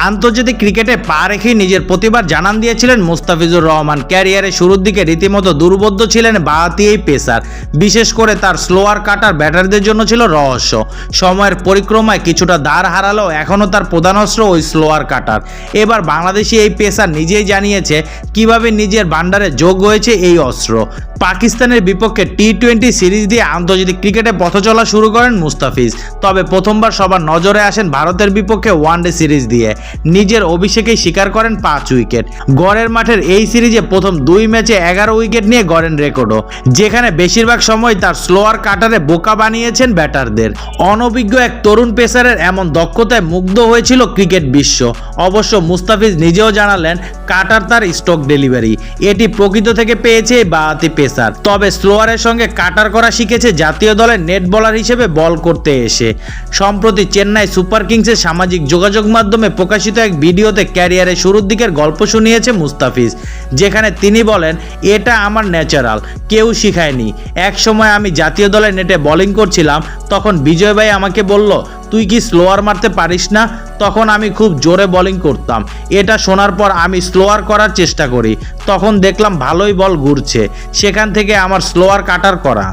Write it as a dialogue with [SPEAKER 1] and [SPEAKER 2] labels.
[SPEAKER 1] আন্তর্জাতিক ক্রিকেটে পা রেখেই নিজের প্রতিভার জানান দিয়েছিলেন মুস্তাফিজুর রহমান। ক্যারিয়ারের শুরুর দিকে রীতিমতো দুর্বোধ্য ছিলেন বাঁহাতি এই পেসার। বিশেষ করে তার স্লোয়ার কাটার ব্যাটারদের জন্য ছিল রহস্য। সময়ের পরিক্রমায় কিছুটা দাঁড় হারালেও এখনও তার প্রধান অস্ত্র ওই স্লোয়ার কাটার। এবার বাংলাদেশি এই পেসার নিজেই জানিয়েছে কিভাবে নিজের ভান্ডারে যোগ হয়েছে এই অস্ত্র। পাকিস্তানের বিপক্ষে টি-20 সিরিজ দিয়ে আন্তর্জাতিক ক্রিকেটে পথ চলা শুরু করেন মুস্তাফিজ। তবে প্রথমবার সবার নজরে আসেন ভারতের বিপক্ষে ওয়ানডে সিরিজ দিয়ে। নিজের অভিষেকেই শিকার করেন 5 উইকেট। গড়ের মাঠের এই সিরিজে প্রথম 2 ম্যাচে 11 উইকেট নিয়ে গড়েন রেকর্ডও, যেখানে বেশিরভাগ সময় তার স্লোয়ার কাটারে বোকা বানিয়েছেন ব্যাটারদের। অনভিজ্ঞ এক তরুণ পেসারের এমন দক্ষতায় মুগ্ধ হয়েছিল ক্রিকেট বিশ্ব। অবশ্য মুস্তাফিজ নিজেও জানালেন কাটার তার স্ট্রোক ডেলিভারি, এটি প্রকৃত থেকে পেয়েছে এই বাঁহাতি পেসার। তবে স্লোয়ারের সঙ্গে কাটার করা শিখেছে জাতীয় দলের নেট বোলার হিসেবে বল করতে এসে। সম্প্রতি চেন্নাই সুপার কিংসের সামাজিক যোগাযোগ মাধ্যমে প্রকাশিত এক ভিডিওতে ক্যারিয়ারের শুরুর দিকের গল্প শুনিয়েছে মুস্তাফিজ, যেখানে তিনি বলেন, এটা আমার ন্যাচারাল, কেউ শিখায়নি। এক সময় আমি জাতীয় দলের নেটে বোলিং করছিলাম, তখন বিজয় ভাই আমাকে বলল, তুই কি স্লোয়ার মারতে পারিস না? তখন আমি খুব জোরে বোলিং করতাম। এটা শোনার পর আমি স্লোয়ার করার চেষ্টা করি, তখন দেখলাম ভালোই বল ঘুরছে, সেখান থেকে আমার স্লোয়ার কাটার করা।